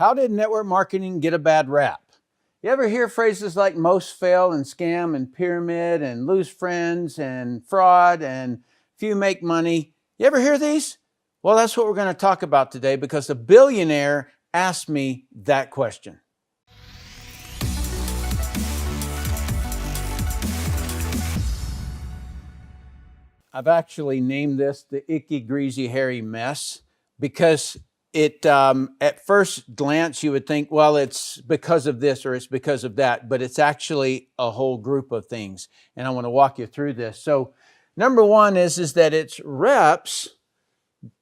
How did network marketing get a bad rap? You ever hear phrases like most fail and scam and pyramid and lose friends and fraud and few make money? You ever hear these? Well, that's what we're going to talk about today because a billionaire asked me that question. I've actually named this the icky, greasy, hairy mess because it, at first glance, you would think, well, it's because of this or it's because of that, but it's actually a whole group of things. And I want to walk you through this. So number one is that it's reps,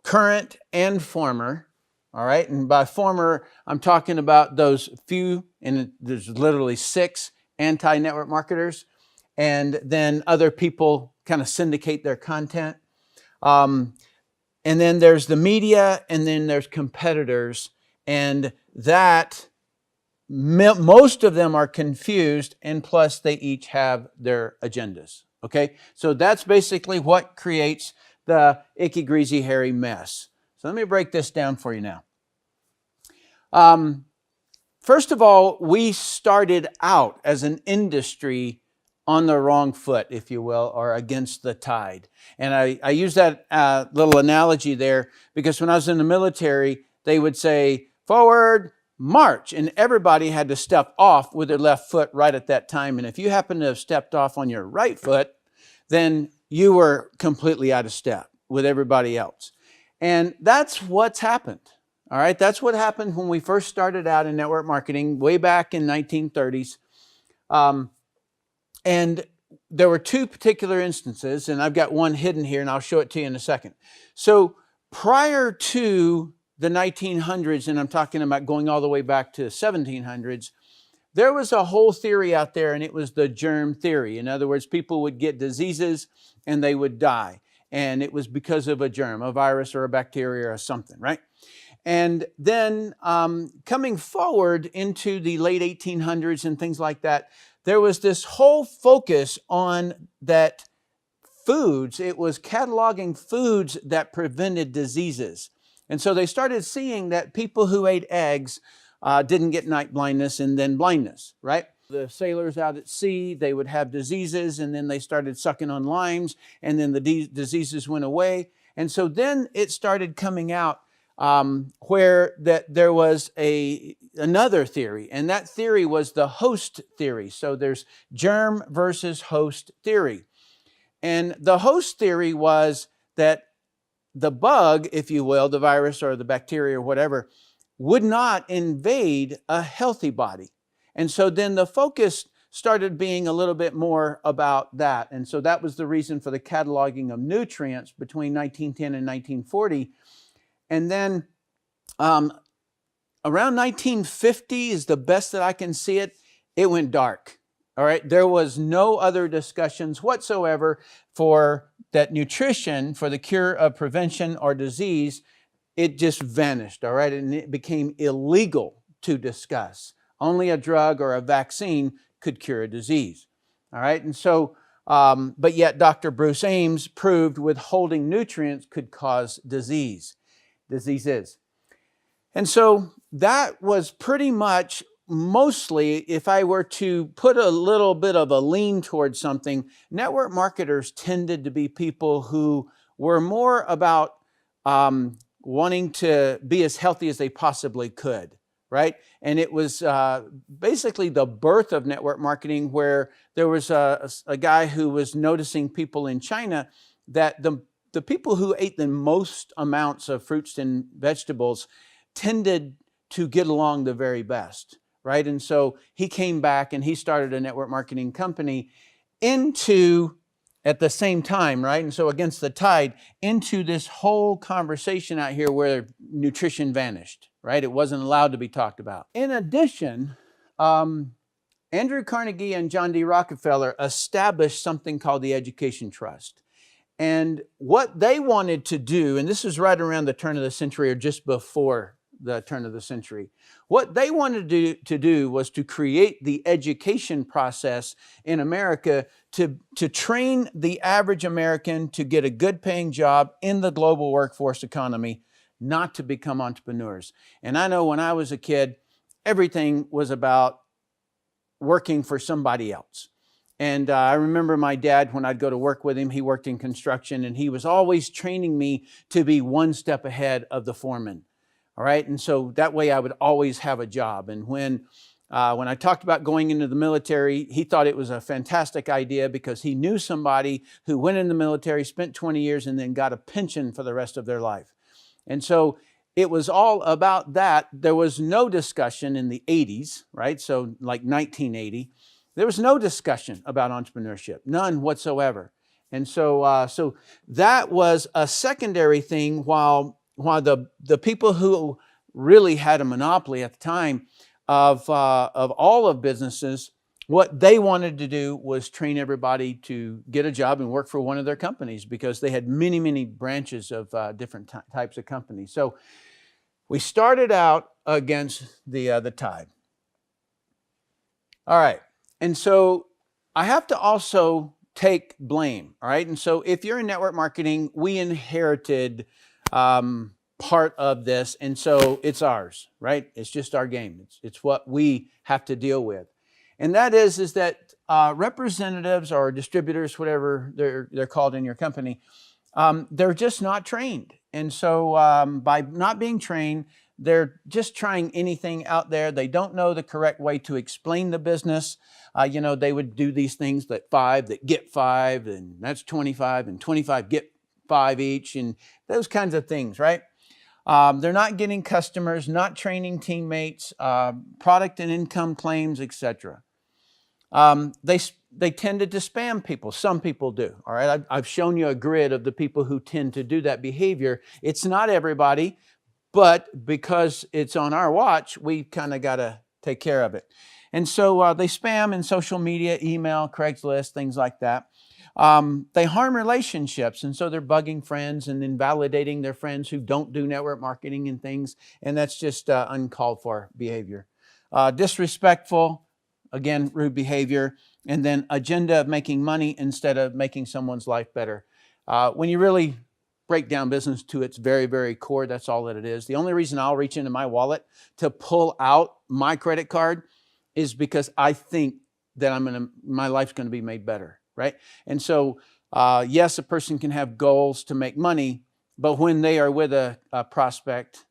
current and former. All right. And by former, I'm talking about those few, and there's literally 6 anti-network marketers. And then other people kind of syndicate their content. And then there's the media, and then there's competitors. And that, most of them are confused, and plus they each have their agendas. Okay, so that's basically what creates the icky, greasy, hairy mess. So let me break this down for you now. First of all, we started out as an industry on the wrong foot, if you will, or against the tide. And I use that little analogy there because when I was in the military, they would say, forward, march. And everybody had to step off with their left foot right at that time. And if you happen to have stepped off on your right foot, then you were completely out of step with everybody else. And that's what's happened. All right, that's what happened when we first started out in network marketing way back in 1930s. And there were 2 particular instances, and I've got one hidden here, and I'll show it to you in a second. So prior to the 1900s, and I'm talking about going all the way back to the 1700s, there was a whole theory out there, and it was the germ theory. In other words, people would get diseases and they would die. And it was because of a germ, a virus or a bacteria or something, right? And then coming forward into the late 1800s and things like that, there was this whole focus on that foods. It was cataloging foods that prevented diseases. And so they started seeing that people who ate eggs didn't get night blindness and then blindness, right? The sailors out at sea, they would have diseases, and then they started sucking on limes, and then the diseases went away. And so then it started coming out where that there was another theory, and that theory was the host theory. So there's germ versus host theory. And the host theory was that the bug, if you will, the virus or the bacteria or whatever, would not invade a healthy body. And so then the focus started being a little bit more about that. And so that was the reason for the cataloging of nutrients between 1910 and 1940. And then around 1950 is the best that I can see it, it went dark. All right, there was no other discussions whatsoever for that nutrition for the cure of prevention or disease. It just vanished, all right, and it became illegal to discuss. Only a drug or a vaccine could cure a disease, all right? And so, but yet Dr. Bruce Ames proved withholding nutrients could cause diseases. And so that was pretty much mostly, if I were to put a little bit of a lean towards something, network marketers tended to be people who were more about wanting to be as healthy as they possibly could, right? And it was basically the birth of network marketing, where there was a guy who was noticing people in China that the people who ate the most amounts of fruits and vegetables tended to get along the very best, right? And so he came back and he started a network marketing company at the same time, right? And so against the tide, into this whole conversation out here where nutrition vanished, right? It wasn't allowed to be talked about. In addition, Andrew Carnegie and John D. Rockefeller established something called the Education Trust. And what they wanted to do, and this is right around the turn of the century or just before the turn of the century, what they wanted to do was to create the education process in America to train the average American to get a good paying job in the global workforce economy not to become entrepreneurs. And I know when I was a kid, everything was about working for somebody else. And I remember my dad, when I'd go to work with him, he worked in construction, and he was always training me to be one step ahead of the foreman. All right. And so that way I would always have a job. And when I talked about going into the military, he thought it was a fantastic idea because he knew somebody who went in the military, spent 20 years, and then got a pension for the rest of their life. And so it was all about that. There was no discussion in the 80s, right? So like 1980, there was no discussion about entrepreneurship, none whatsoever. And so so that was a secondary thing, while the people who really had a monopoly at the time of all of businesses, what they wanted to do was train everybody to get a job and work for one of their companies, because they had many, many branches of different types of companies. So we started out against the tide. All right. And so I have to also take blame. All right. And so if you're in network marketing, we inherited part of this. And so it's ours, right? It's just our game. It's what we have to deal with. And that is that representatives or distributors, whatever they're called in your company, they're just not trained. And so by not being trained, they're just trying anything out there. They don't know the correct way to explain the business. They would do these things that get 5, and that's 25, and 25 get 5 each, and those kinds of things, right? They're not getting customers, not training teammates, product and income claims, etc. They tended to spam people. Some people do. All right, I've shown you a grid of the people who tend to do that behavior. It's not everybody, but because it's on our watch, we kind of got to take care of it. And so they spam in social media, email, Craigslist, things like that. They harm relationships, and so they're bugging friends and invalidating their friends who don't do network marketing and things, and that's just uncalled for behavior. Disrespectful, again, rude behavior, and then agenda of making money instead of making someone's life better. When you really break down business to its very, very core, that's all that it is. The only reason I'll reach into my wallet to pull out my credit card is because I think that my life's going to be made better, right? And so, yes, a person can have goals to make money, but when they are with a prospect,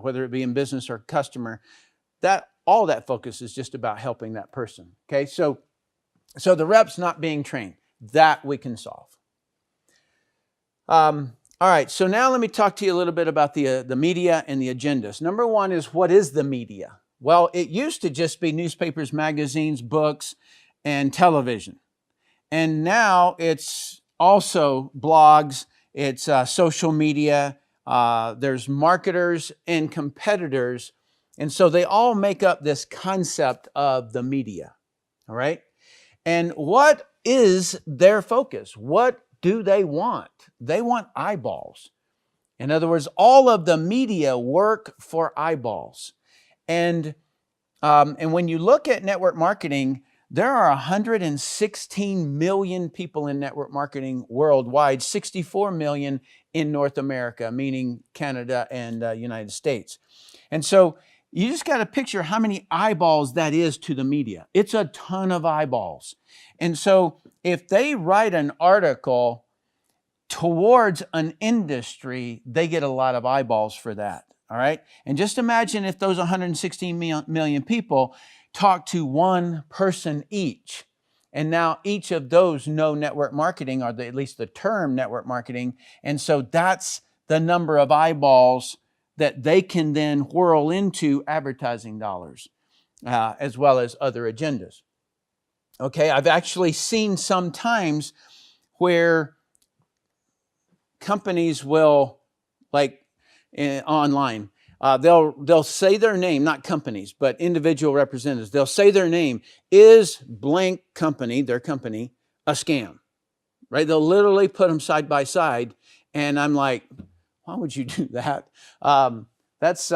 whether it be in business or customer, all that focus is just about helping that person. Okay, so the rep's not being trained. That we can solve. All right, so now let me talk to you a little bit about the media and the agendas. Number one is, what is the media? Well, it used to just be newspapers, magazines, books, and television. And now it's also blogs, it's social media, there's marketers and competitors. And so they all make up this concept of the media, all right? And what is their focus? What do they want? They want eyeballs. In other words, all of the media work for eyeballs. And when you look at network marketing, there are 116 million people in network marketing worldwide, 64 million in North America, meaning Canada and United States. And so you just got to picture how many eyeballs that is to the media. It's a ton of eyeballs. And so if they write an article towards an industry, they get a lot of eyeballs for that. All right. And just imagine if those 116 million people talk to one person each. And now each of those know network marketing, or at least the term network marketing. And so that's the number of eyeballs that they can then whirl into advertising dollars, as well as other agendas. Okay, I've actually seen sometimes where companies will, like online, they'll say their name, not companies, but individual representatives. They'll say their name. Is blank company, their company, a scam? Right? They'll literally put them side by side, and I'm like, why would you do that? That's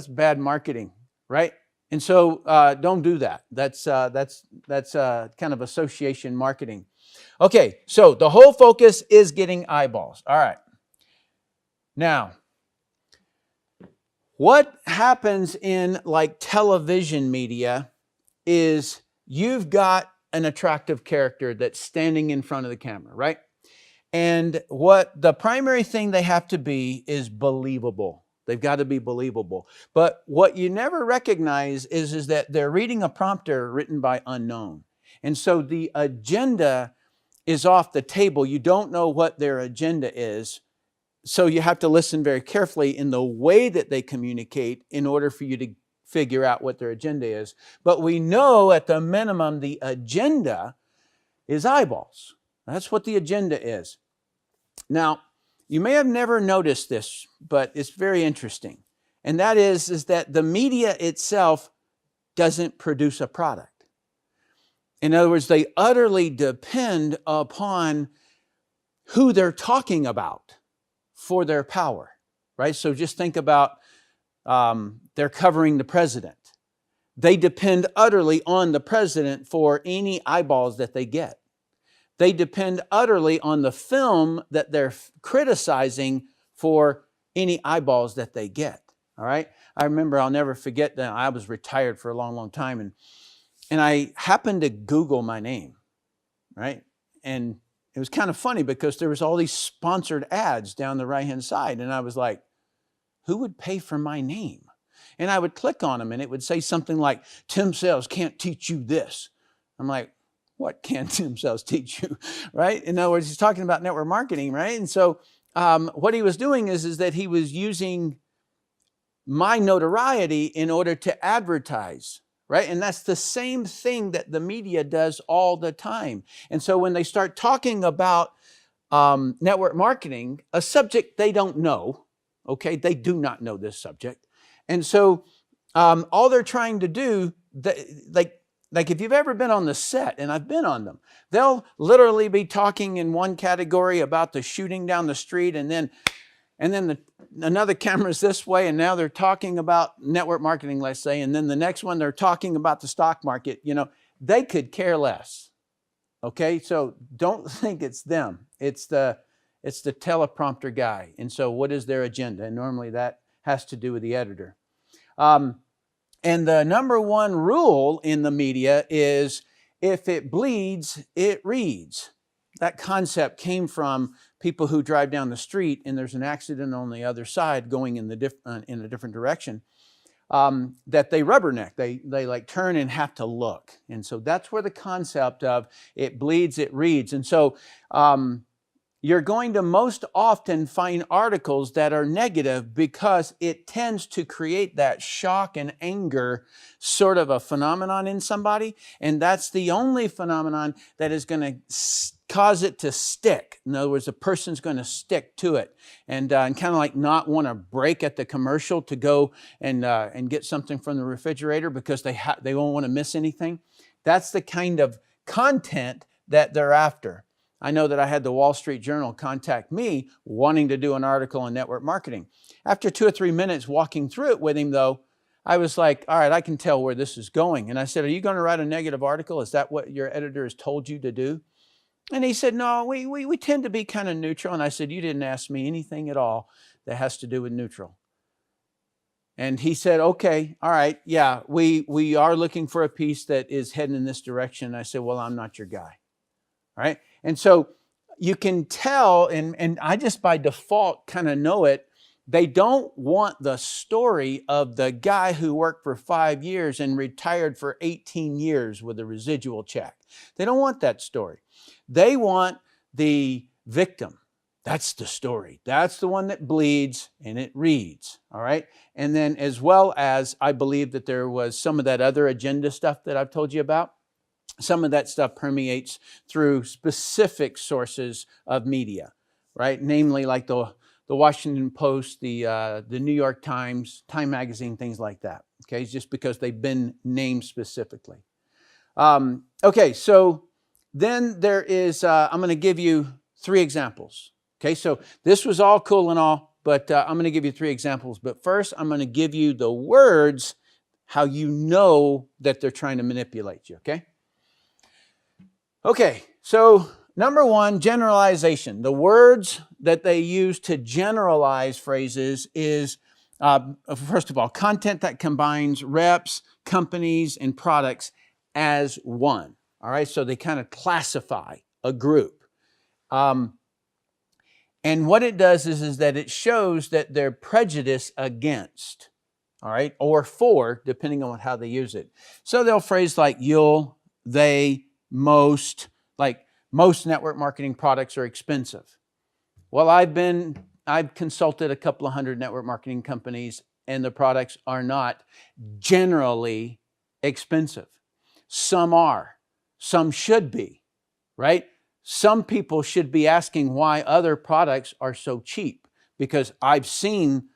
bad marketing, right? And so don't do that. That's kind of association marketing. Okay, so the whole focus is getting eyeballs. All right. Now, What happens in like television media is you've got an attractive character that's standing in front of the camera, right? And what the primary thing they have to be is believable. They've got to be believable. But what you never recognize is that they're reading a prompter written by unknown. And so the agenda is off the table. You don't know what their agenda is. So you have to listen very carefully in the way that they communicate in order for you to figure out what their agenda is. But we know at the minimum the agenda is eyeballs. That's what the agenda is. Now, you may have never noticed this, but it's very interesting. And that is that the media itself doesn't produce a product. In other words, they utterly depend upon who they're talking about for their power, right? So just think about they're covering the president. They depend utterly on the president for any eyeballs that they get. They depend utterly on the film that they're criticizing for any eyeballs that they get, all right? I remember, I'll never forget that I was retired for a long, long time, and I happened to Google my name, right? And it was kind of funny because there was all these sponsored ads down the right-hand side, and I was like, who would pay for my name? And I would click on them, and it would say something like, Tim Sales can't teach you this. I'm like, what can Tim Sales teach you, right? In other words, he's talking about network marketing, right? And so what he was doing is that he was using my notoriety in order to advertise, right? And that's the same thing that the media does all the time. And so when they start talking about network marketing, a subject they don't know, okay? They do not know this subject. And so all they're trying to do, like if you've ever been on the set, and I've been on them, they'll literally be talking in one category about the shooting down the street, and then another camera's this way, and now they're talking about network marketing, let's say, and then the next one they're talking about the stock market. You know, they could care less. Okay, so don't think it's them. It's the teleprompter guy. And so what is their agenda? And normally that has to do with the editor. And the number one rule in the media is if it bleeds, it reads. That concept came from people who drive down the street and there's an accident on the other side going in a different direction, that they rubberneck. They like turn and have to look. And so that's where the concept of it bleeds, it reads. And so you're going to most often find articles that are negative because it tends to create that shock and anger sort of a phenomenon in somebody. And that's the only phenomenon that is going to cause it to stick. In other words, a person's going to stick to it and kind of like not want to break at the commercial to go and get something from the refrigerator because they won't want to miss anything. That's the kind of content that they're after. I know that I had the Wall Street Journal contact me wanting to do an article on network marketing. After 2 or 3 minutes walking through it with him, though, I was like, all right, I can tell where this is going. And I said, are you going to write a negative article? Is that what your editor has told you to do? And he said, no, we tend to be kind of neutral. And I said, you didn't ask me anything at all that has to do with neutral. And he said, okay, all right, yeah, we are looking for a piece that is heading in this direction. And I said, well, I'm not your guy. All right. And so you can tell, and I just by default kind of know it, they don't want the story of the guy who worked for 5 years and retired for 18 years with a residual check. They don't want that story. They want the victim. That's the story. That's the one that bleeds and it reads. All right. And then as well as I believe that there was some of that other agenda stuff that I've told you about. Some of that stuff permeates through specific sources of media, right? Namely, like the Washington Post, the New York Times, Time Magazine, things like that. Okay, just because they've been named specifically. Okay, so then there is. I'm going to give you 3 examples. Okay, so this was all cool and all, but I'm going to give you 3 examples. But first, I'm going to give you the words, how you know that they're trying to manipulate you. Okay. Okay, so number 1, generalization. The words that they use to generalize phrases is First of all, content that combines reps, companies, and products as one. All right, so they kind of classify a group. And what it does is that it shows that they're prejudiced against, all right, or for, depending on how they use it. So they'll phrase like you'll, they, most, like most network marketing products are expensive. Well, I've consulted a couple of hundred network marketing companies, and the products are not generally expensive. Some are, some should be, right? Some people should be asking why other products are so cheap, because I've seen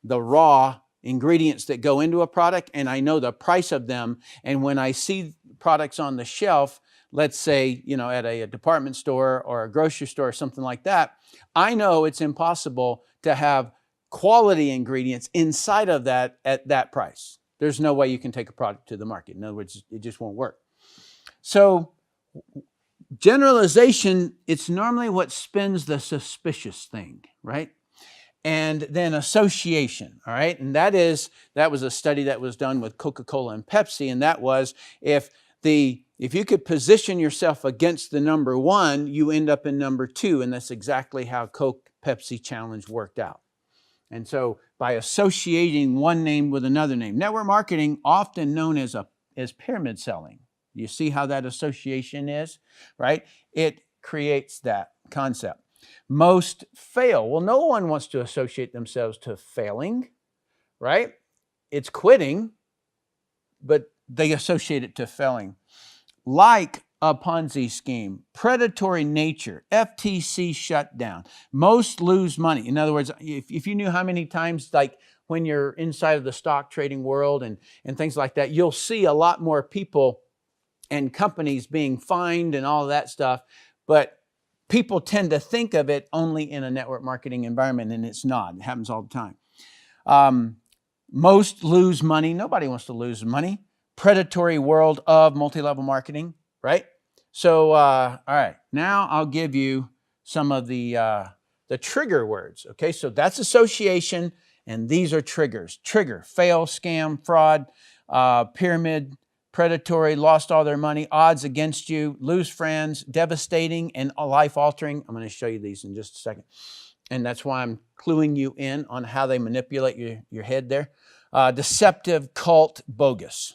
the raw ingredients that go into a product and I know the price of them. And when I see products on the shelf, let's say, at a department store or a grocery store or something like that, I know it's impossible to have quality ingredients inside of that at that price. There's no way you can take a product to the market. In other words, it just won't work. So generalization, it's normally what spins the suspicious thing, right? And then association, all right? And that was a study that was done with Coca-Cola and Pepsi, and that was if you could position yourself against the number one, you end up in number two, and that's exactly how Coke Pepsi challenge worked out. And so by associating one name with another name, network marketing, often known as pyramid selling. You see how that association is, right? It creates that concept. Most fail. Well, no one wants to associate themselves to failing, right? It's quitting, but they associate it to failing. Like a Ponzi scheme, predatory nature, FTC shutdown. Most lose money. In other words, if you knew how many times, like when you're inside of the stock trading world and things like that, you'll see a lot more people and companies being fined and all of that stuff, but people tend to think of it only in a network marketing environment, and it's not. It happens all the time. Most lose money. Nobody wants to lose money. Predatory world of multi-level marketing, right? So, all right, now I'll give you some of the trigger words, okay? So that's association, and these are triggers. Trigger, fail, scam, fraud, pyramid, predatory, lost all their money, odds against you, lose friends, devastating, and life-altering. I'm going to show you these in just a second. And that's why I'm cluing you in on how they manipulate your head there. Deceptive, cult, bogus,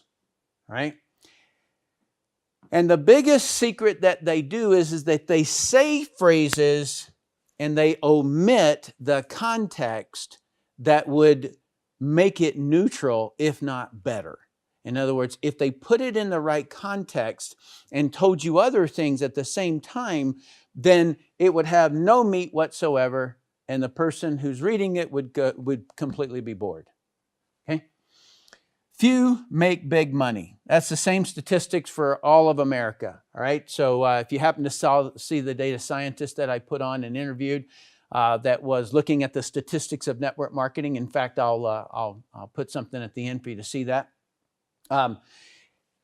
right? And the biggest secret that they do is that they say phrases and they omit the context that would make it neutral, if not better. In other words, if they put it in the right context and told you other things at the same time, then it would have no meat whatsoever, and the person who's reading it would completely be bored. Okay? Few make big money. That's the same statistics for all of America. All right. So if you happen to see the data scientist that I put on and interviewed, that was looking at the statistics of network marketing. In fact, I'll put something at the end for you to see that.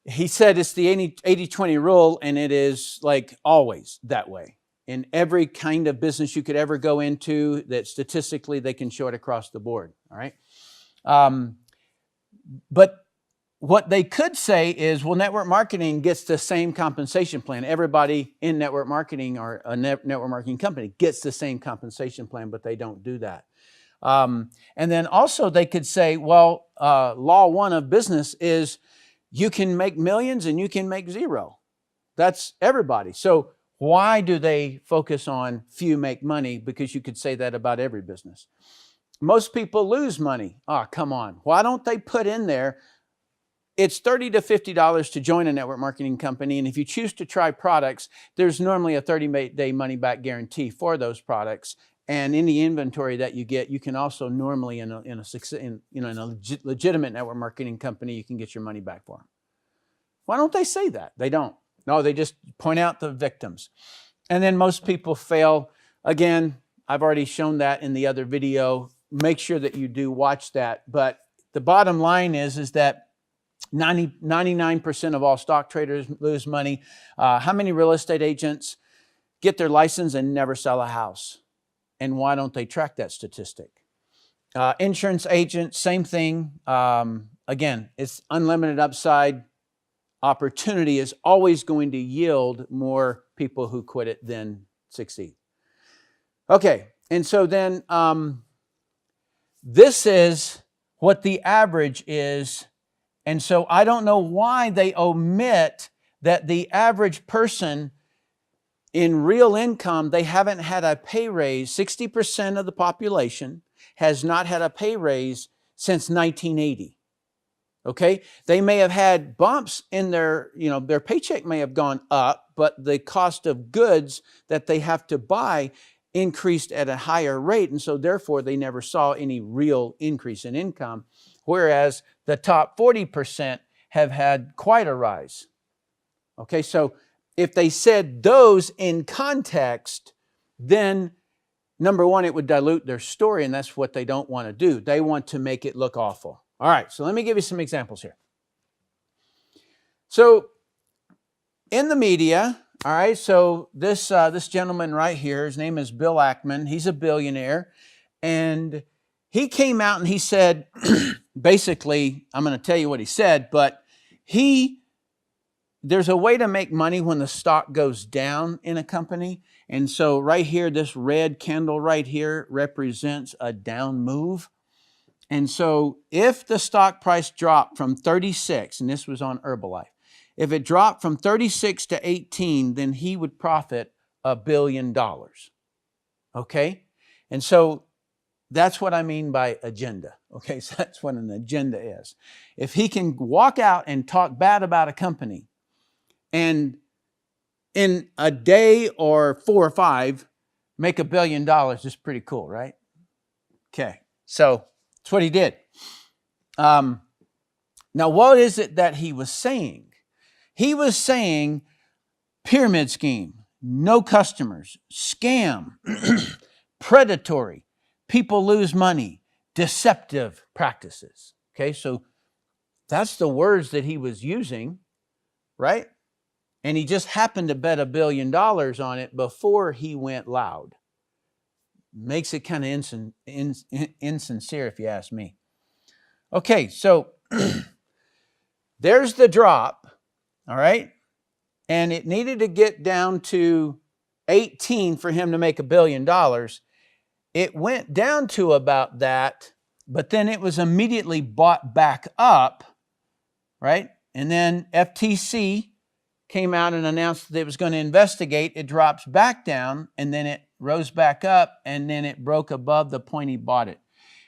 He said it's the 80-20 rule, and it is like always that way. In every kind of business you could ever go into, that statistically they can show it across the board, all right? But what they could say is, well, network marketing gets the same compensation plan. Everybody in network marketing or a network marketing company gets the same compensation plan, but they don't do that. And then also they could say, well, law one of business is you can make millions and you can make zero. That's everybody. So why do they focus on few make money? Because you could say that about every business. Most people lose money. Oh, come on. Why don't they put in there, it's $30 to $50 to join a network marketing company. And if you choose to try products, there's normally a 30-day money-back guarantee for those products. And any inventory that you get, you can also normally in a legitimate network marketing company, you can get your money back for them. Why don't they say that? They don't. No, they just point out the victims. And then most people fail. Again, I've already shown that in the other video. Make sure that you do watch that. But the bottom line is that 99% of all stock traders lose money. How many real estate agents get their license and never sell a house? And why don't they track that statistic? Insurance agent, same thing. Again, it's unlimited upside. Opportunity is always going to yield more people who quit it than succeed. Okay, and so then this is what the average is. And so I don't know why they omit that the average person in real income, they haven't had a pay raise. 60% of the population has not had a pay raise since 1980. Okay? They may have had bumps in their paycheck may have gone up, but the cost of goods that they have to buy increased at a higher rate. And so therefore they never saw any real increase in income. Whereas the top 40% have had quite a rise. Okay, so if they said those in context, then number one, it would dilute their story, and that's what they don't want to do. They want to make it look awful. All right, so let me give you some examples here. So in the media, all right, so this gentleman right here, his name is Bill Ackman. He's a billionaire, and he came out and he said, basically, I'm going to tell you what he said, but there's a way to make money when the stock goes down in a company. And so right here, this red candle right here represents a down move. And so if the stock price dropped from 36, and this was on Herbalife, if it dropped from 36 to 18, then he would profit $1 billion. Okay? And so that's what I mean by agenda. Okay, so that's what an agenda is. If he can walk out and talk bad about a company, and in a day or 4 or 5, make $1 billion is pretty cool, right? Okay, so that's what he did. Now, what is it that he was saying? He was saying pyramid scheme, no customers, scam, predatory, people lose money, deceptive practices. Okay, so that's the words that he was using, right? And he just happened to bet $1 billion on it before he went loud. Makes it kind of insincere, if you ask me. Okay, so there's the drop, all right? And it needed to get down to 18 for him to make $1 billion. It went down to about that, but then it was immediately bought back up, right? And then FTC came out and announced that it was going to investigate. It drops back down, and then it rose back up, and then it broke above the point he bought it.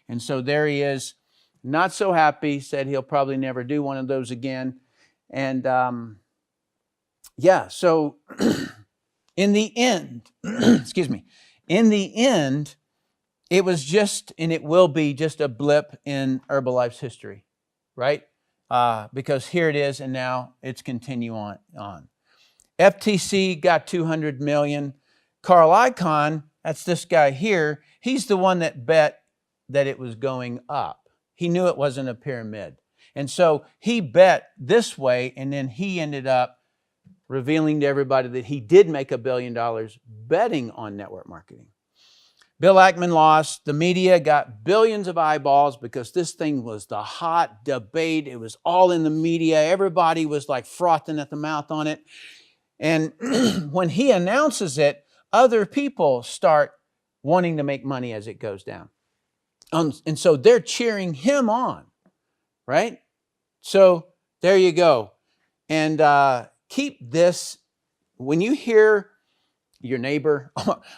And so there he is, not so happy, said he'll probably never do one of those again. And so in the end, in the end, it was just, and it will be just a blip in Herbalife's history, right? Because here it is, and now it's continue on. FTC got $200 million. Carl Icahn, that's this guy here, he's the one that bet that it was going up. He knew it wasn't a pyramid. And so he bet this way, and then he ended up revealing to everybody that he did make $1 billion betting on network marketing. Bill Ackman lost. The media got billions of eyeballs because this thing was the hot debate. It was all in the media. Everybody was like frothing at the mouth on it. And when he announces it, other people start wanting to make money as it goes down. And so they're cheering him on, right? So there you go. And keep this, when you hear your neighbor,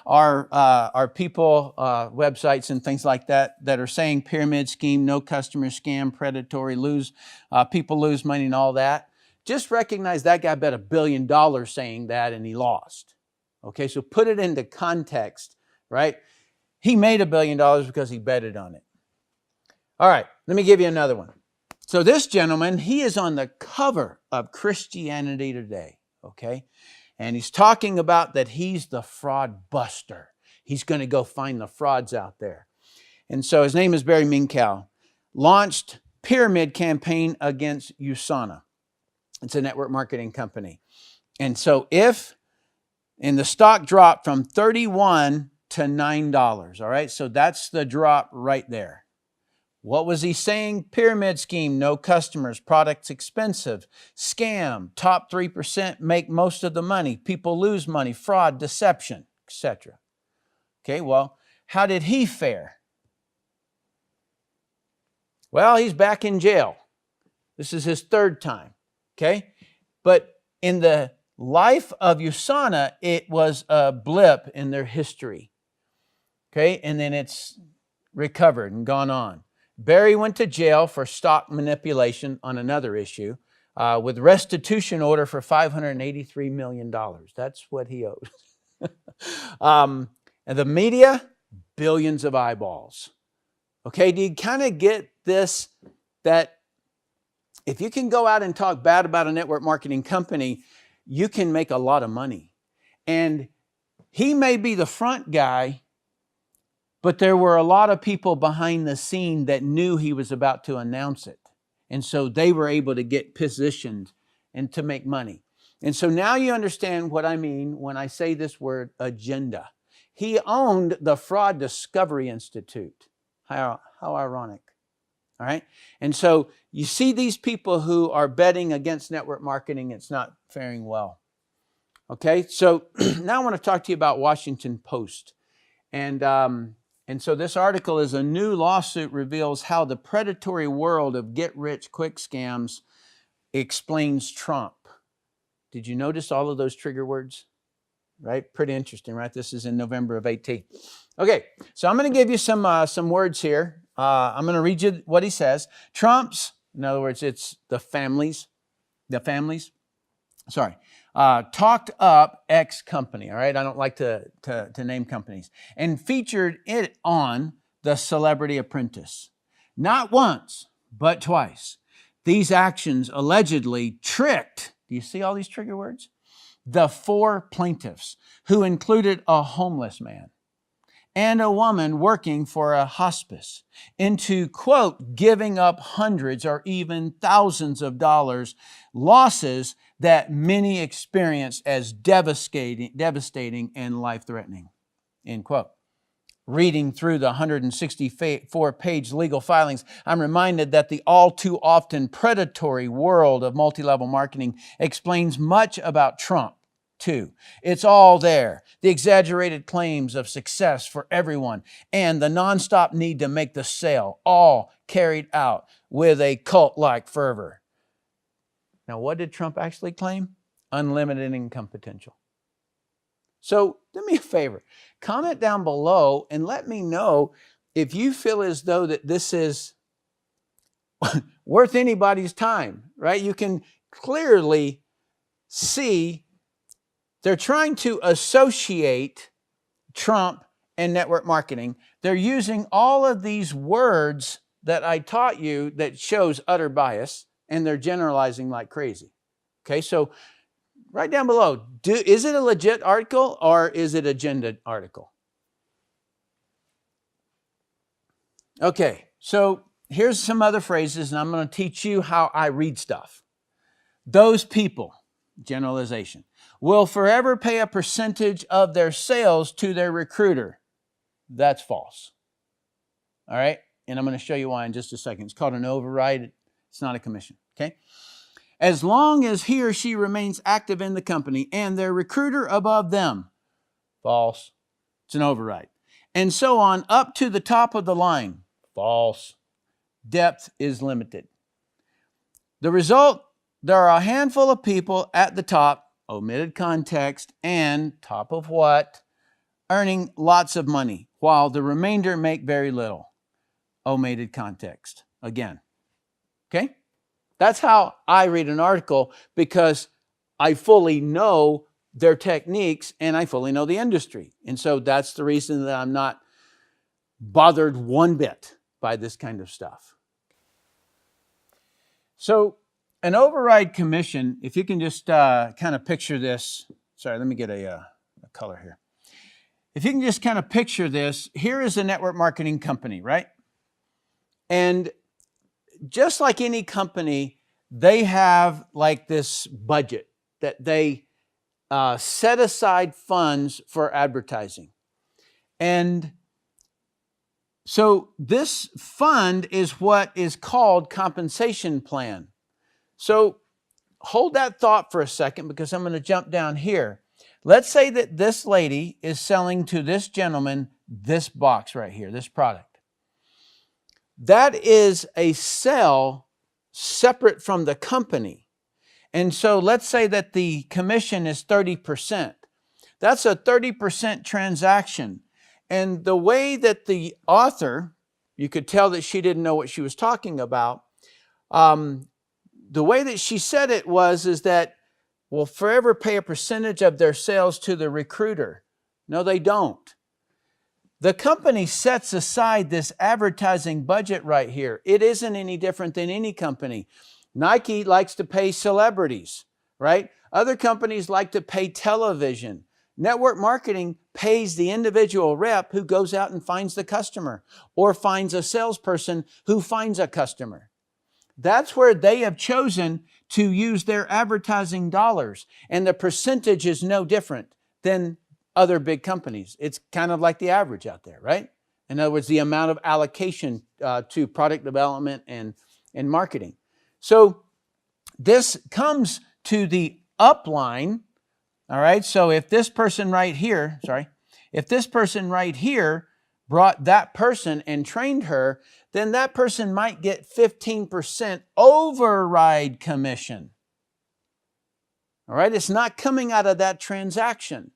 our people, websites and things like that are saying pyramid scheme, no customer scam, predatory, people lose money and all that, just recognize that guy bet $1 billion saying that and he lost. Okay, so put it into context, right? He made $1 billion because he betted on it. All right, let me give you another one. So this gentleman, he is on the cover of Christianity Today, okay? And he's talking about that he's the fraud buster. He's going to go find the frauds out there. And so his name is Barry Minkow. Launched pyramid campaign against USANA. It's a network marketing company. And so and the stock dropped from $31 to $9, all right? So that's the drop right there, What was he saying? Pyramid scheme, no customers, products expensive, scam, top 3% make most of the money, people lose money, fraud, deception, etc. Okay, well, how did he fare? Well, he's back in jail. This is his third time, okay? But in the life of USANA, it was a blip in their history, okay? And then it's recovered and gone on. Barry went to jail for stock manipulation on another issue with restitution order for $583 million. That's what he owed. And the media, billions of eyeballs. Okay, do you kind of get this, that if you can go out and talk bad about a network marketing company, you can make a lot of money. And he may be the front guy, but there were a lot of people behind the scene that knew he was about to announce it. And so they were able to get positioned and to make money. And so now you understand what I mean when I say this word agenda. He owned the Fraud Discovery Institute. How ironic. All right. And so you see these people who are betting against network marketing, it's not faring well. Okay. So now I want to talk to you about Washington Post. And so this article is a new lawsuit reveals how the predatory world of get-rich-quick scams explains Trump. Did you notice all of those trigger words? Right? Pretty interesting, right? This is in November of 18. Okay, so I'm going to give you some words here. I'm going to read you what he says. Trump's, in other words, it's the families, talked up X company, all right? I don't like to name companies. And featured it on The Celebrity Apprentice. Not once, but twice. These actions allegedly tricked, do you see all these trigger words? The 4 plaintiffs, who included a homeless man and a woman working for a hospice, into, quote, giving up hundreds or even thousands of dollars, losses that many experienced as devastating and life-threatening, end quote. Reading through the 164-page legal filings, I'm reminded that the all too often predatory world of multi-level marketing explains much about Trump, too. It's all there. The exaggerated claims of success for everyone and the nonstop need to make the sale, all carried out with a cult-like fervor. Now, what did Trump actually claim? Unlimited income potential. So do me a favor, comment down below and let me know if you feel as though that this is worth anybody's time, right? You can clearly see they're trying to associate Trump and network marketing. They're using all of these words that I taught you that shows utter bias, and they're generalizing like crazy. Okay, so right down below, is it a legit article or is it an agenda article? Okay, so here's some other phrases, and I'm going to teach you how I read stuff. Those people, generalization, will forever pay a percentage of their sales to their recruiter. That's false. All right, and I'm going to show you why in just a second. It's called an override. It's not a commission, okay? As long as he or she remains active in the company and their recruiter above them. False. It's an override. And so on up to the top of the line. False. Depth is limited. The result, there are a handful of people at the top, omitted context, and top of what? Earning lots of money, while the remainder make very little. Omitted context. Again. Okay? That's how I read an article, because I fully know their techniques and I fully know the industry. And so that's the reason that I'm not bothered one bit by this kind of stuff. So an override commission, if you can just kind of picture this. Sorry, let me get a color here. If you can just kind of picture this, here is a network marketing company, right? And just like any company, they have like this budget that they set aside funds for advertising. And So this fund is what is called compensation plan. So hold that thought for a second because I'm going to jump down here. Let's say that this lady is selling to this gentleman this box right here, this product. That is a sale separate from the company. And so let's say that the commission is 30%. That's a 30% transaction. And the way that the author, you could tell that she didn't know what she was talking about. The way that she said it is that will forever pay a percentage of their sales to the recruiter. No, they don't. The company sets aside this advertising budget right here. It isn't any different than any company. Nike likes to pay celebrities, right? Other companies like to pay television. Network marketing pays the individual rep who goes out and finds the customer or finds a salesperson who finds a customer. That's where they have chosen to use their advertising dollars. And the percentage is no different than other big companies. It's kind of like the average out there, right? In other words, the amount of allocation to product development and marketing. So this comes to the upline. All right. So if this person right here, if this person right here brought that person and trained her, then that person might get 15% override commission. All right. It's not coming out of that transaction.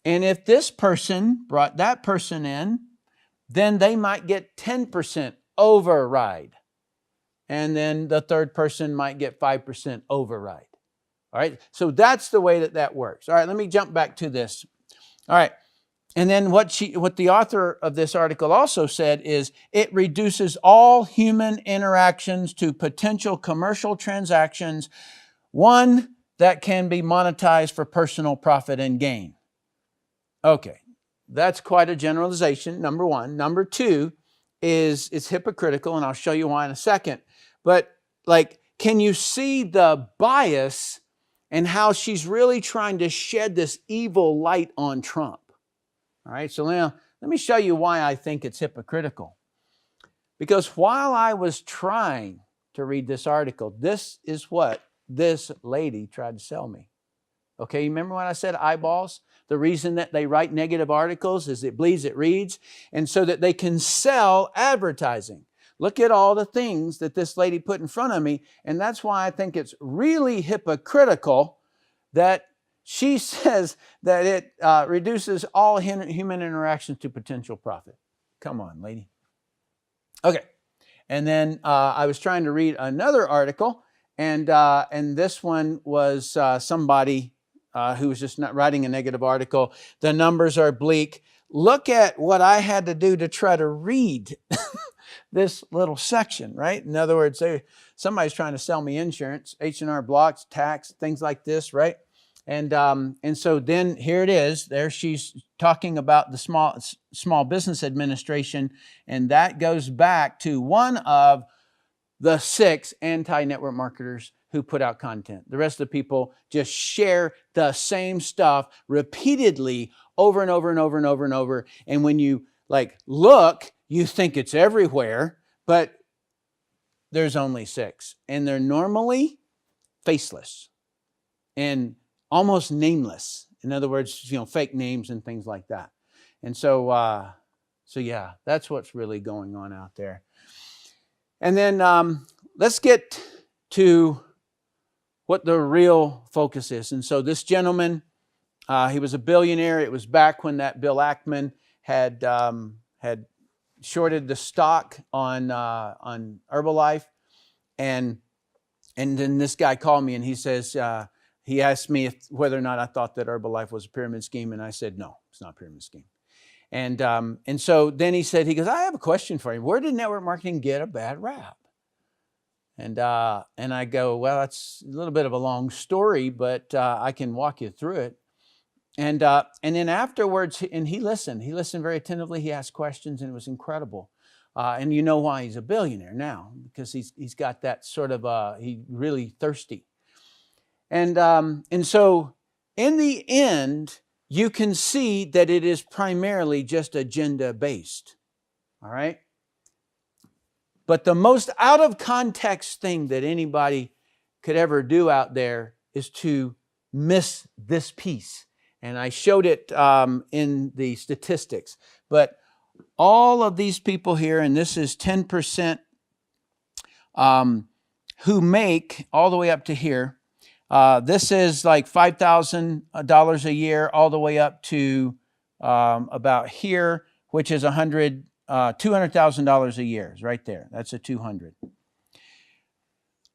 And if this person brought that person in, then they might get 10% override. And then the third person might get 5% override. All right. So that's the way that works. All right. Let me jump back to this. All right. And then what the author of this article also said is it reduces all human interactions to potential commercial transactions, one that can be monetized for personal profit and gain. Okay, that's quite a generalization, number one. Number two is it's hypocritical, and I'll show you why in a second. But can you see the bias and how she's really trying to shed this evil light on Trump? All right, so now let me show you why I think it's hypocritical. Because while I was trying to read this article, this is what this lady tried to sell me. Okay, you remember when I said eyeballs? The reason that they write negative articles is it bleeds, it reads, and so that they can sell advertising. Look at all the things that this lady put in front of me, and that's why I think it's really hypocritical that she says that it reduces all human interactions to potential profit. Come on, lady. Okay. And then I was trying to read another article, and this one was somebody who was just not writing a negative article. The numbers are bleak. Look at what I had to do to try to read this little section, right? In other words, somebody's trying to sell me insurance, H&R Blocks, tax, things like this, right? And so then here it is. There she's talking about the Small Business Administration, and that goes back to one of the 6 anti-network marketers who put out content. The rest of the people just share the same stuff repeatedly over and over and over and over and over. And when you look, you think it's everywhere, but there's only 6, and they're normally faceless and almost nameless. In other words, fake names and things like that. And so yeah, that's what's really going on out there. And then let's get to what the real focus is. And so this gentleman, he was a billionaire. It was back when that Bill Ackman had shorted the stock on Herbalife, and then this guy called me and he says. He asked me whether or not I thought that Herbalife was a pyramid scheme, and I said, no, it's not a pyramid scheme. And so then he goes, I have a question for you. Where did network marketing get a bad rap? And I go, well, that's a little bit of a long story, but I can walk you through it. And then afterwards, and he listened very attentively. He asked questions, and it was incredible. And you know why he's a billionaire now, because he's got that sort of, he's really thirsty. And so in the end, you can see that it is primarily just agenda-based. All right? But the most out of context thing that anybody could ever do out there is to miss this piece. And I showed it in the statistics. But all of these people here, and this is 10% who make all the way up to here. This is like $5,000 a year all the way up to about here, which is $200,000 a year is right there. That's a 200.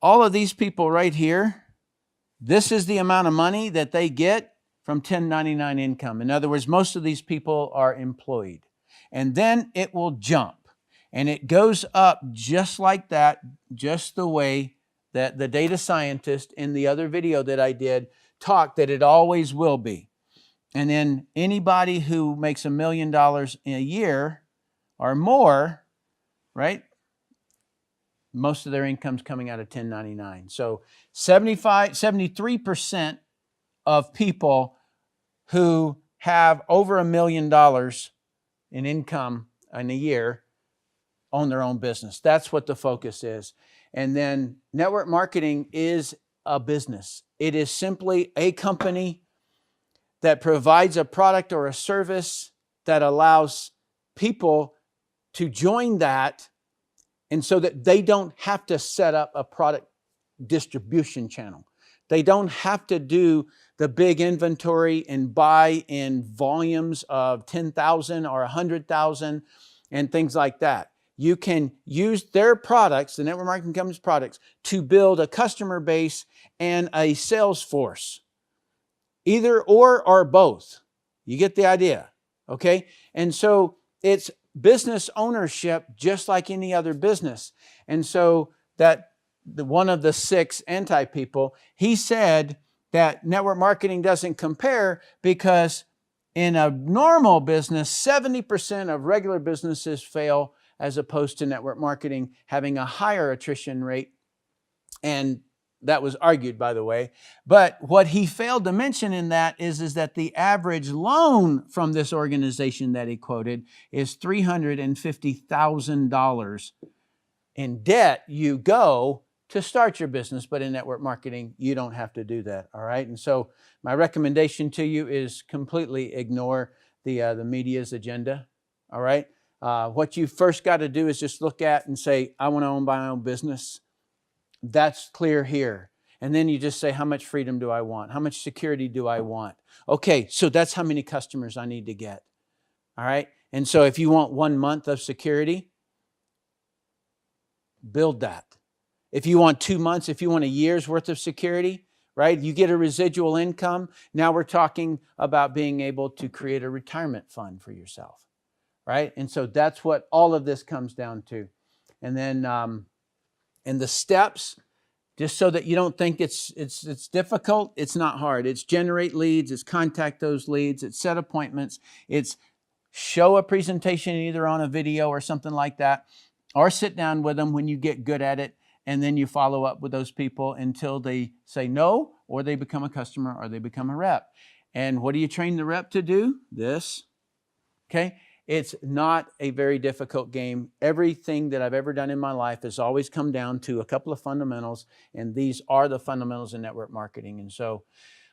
All of these people right here, this is the amount of money that they get from 1099 income. In other words, most of these people are employed. And then it will jump. And it goes up just like that, just the way that the data scientist in the other video that I did talked that it always will be. And then anybody who makes $1 million a year or more, right? Most of their income's coming out of 1099. So 73% of people who have over $1 million in income in a year own their own business. That's what the focus is. And then network marketing is a business. It is simply a company that provides a product or a service that allows people to join that, and so that they don't have to set up a product distribution channel. They don't have to do the big inventory and buy in volumes of 10,000 or 100,000 and things like that. You can use their products, the network marketing company's products, to build a customer base and a sales force. Either or both. You get the idea, okay? And so it's business ownership just like any other business. And so that one of the 6 anti-people, he said that network marketing doesn't compare because in a normal business, 70% of regular businesses fail as opposed to network marketing having a higher attrition rate. And that was argued, by the way. But what he failed to mention in that is that the average loan from this organization that he quoted is $350,000 in debt you go to start your business. But in network marketing, you don't have to do that, all right? And so my recommendation to you is completely ignore the media's agenda, all right? What you first got to do is just look at and say, I want to own my own business. That's clear here. And then you just say, how much freedom do I want? How much security do I want? Okay, so that's how many customers I need to get. All right? And so if you want 1 month of security, build that. If you want 2 months, if you want a year's worth of security, right? You get a residual income. Now we're talking about being able to create a retirement fund for yourself, right? And so that's what all of this comes down to. And then and the steps, just so that you don't think it's difficult, it's not hard. It's generate leads, it's contact those leads, it's set appointments, it's show a presentation either on a video or something like that, or sit down with them when you get good at it, and then you follow up with those people until they say no, or they become a customer, or they become a rep. And what do you train the rep to do? This, okay? It's not a very difficult game. Everything that I've ever done in my life has always come down to a couple of fundamentals, and these are the fundamentals in network marketing. And so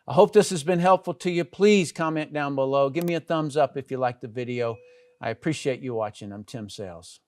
I hope this has been helpful to you. Please comment down below. Give me a thumbs up if you like the video. I appreciate you watching. I'm Tim Sales.